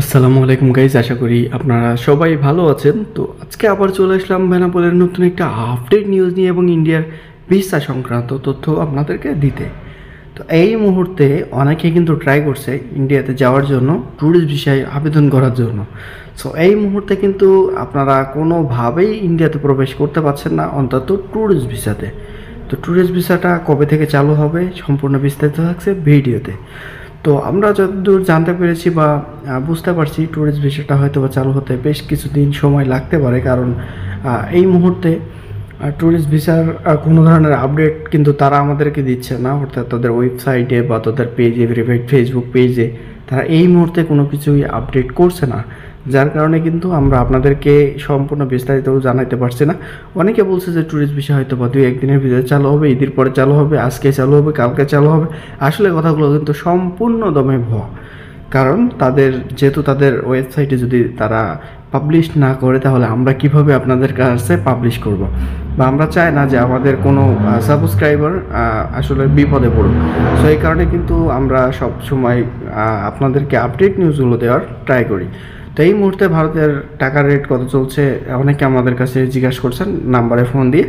আসসালামু আলাইকুম গাইজ, আশা করি আপনারা সবাই ভালো আছেন। তো আজকে আবার চলে আসলাম বেনাপোলের নতুন একটা আপডেট নিউজ নিয়ে এবং ইন্ডিয়ার ভিসা সংক্রান্ত তথ্য আপনাদেরকে দিতে। তো এই মুহূর্তে অনেকে কিন্তু ট্রাই করছে ইন্ডিয়াতে যাওয়ার জন্য, ট্যুরিস্ট ভিসায় আবেদন করার জন্য। সো এই মুহূর্তে কিন্তু আপনারা কোনোভাবেই ইন্ডিয়াতে প্রবেশ করতে পারছেন না, অন্তত ট্যুরিস্ট ভিসাতে। তো ট্যুরিস্ট ভিসাটা কবে থেকে চালু হবে সম্পূর্ণ বিস্তারিত থাকছে ভিডিওতে। তো আমরা যতদূর জানতে পেরেছি বা বুঝতে পারছি, ট্যুরিস্ট ভিসাটা হয়তো বা চালু হতে বেশ কিছুদিন সময় লাগতে পারে, কারণ এই মুহূর্তে ট্যুরিস্ট ভিসার কোনো ধরনের আপডেট কিন্তু তারা আমাদেরকে দিচ্ছে না, অর্থাৎ তাদের ওয়েবসাইটে বা তাদের পেজে, ভেরিফাইড ফেসবুক পেজে তারা এই মুহূর্তে কোনো কিছুই আপডেট করছে না। যার কারণে কিন্তু আমরা আপনাদেরকে সম্পূর্ণ বিস্তারিত জানাতে পারছি না। অনেকে বলছে যে ট্যুরিস্ট ভিসা হয়তো বা 2-1 দিনের ভিতরে চালু হবে, ঈদের পরে চালু হবে, আজকে চালু হবে, কালকে চালু হবে। আসলে কথাগুলো কিন্তু সম্পূর্ণ দমে ভুয়া। কারণ যেহেতু তাদের ওয়েবসাইটে যদি তারা পাবলিশ না করে, তাহলে আমরা কিভাবে আপনাদের কাছে পাবলিশ করব? বা আমরা চাই না যে আমাদের কোনো সাবস্ক্রাইবার আসলে বিপদে পড়ুক। সো এই কারণে কিন্তু আমরা সব সময় আপনাদেরকে আপডেট নিউজগুলো দেওয়ার ট্রাই করি। তো এই মুহূর্তে ভারতের টাকার রেট কত চলছে অনেকে আমাদের কাছে জিজ্ঞাসা করছেন নাম্বারে ফোন দিয়ে।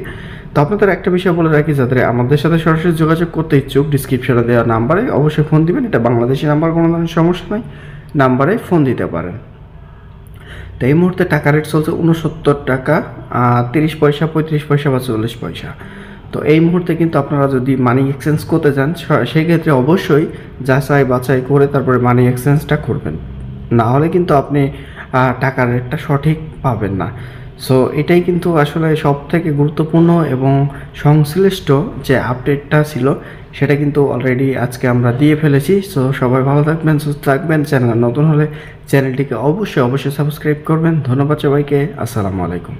তো আপনাদের একটা বিষয় বলে রাখি, যাদের আমাদের সাথে সরাসরি যোগাযোগ করতে ইচ্ছুক, ডিসক্রিপশনে দেওয়া নাম্বারে অবশ্যই ফোন দিবেন। এটা বাংলাদেশি নাম্বার, কোনো ধরনের সমস্যা নাই, নাম্বারে ফোন দিতে পারেন। তো এই মুহূর্তে টাকা রেট চলছে 69 টাকা 30 পয়সা, 35 পয়সা বা 40 পয়সা। তো এই মুহূর্তে কিন্তু আপনারা যদি মানি এক্সচেঞ্জ করতে চান, সেই ক্ষেত্রে অবশ্যই যাচাই বাছাই করে তারপরে মানি এক্সচেঞ্জটা করবেন, না হলে কিন্তু আপনি টাকার রেটটা সঠিক পাবেন না। সো এটাই কিন্তু আসলে সব থেকে গুরুত্বপূর্ণ এবং সংশ্লিষ্ট যে আপডেটটা ছিল সেটা কিন্তু অলরেডি আজকে আমরা দিয়ে ফেলেছি। সো সবাই ভালো থাকবেন, সুস্থ থাকবেন। চ্যানেল নতুন হলে চ্যানেলটিকে অবশ্যই সাবস্ক্রাইব করবেন। ধন্যবাদ সবাইকে। আসসালামু আলাইকুম।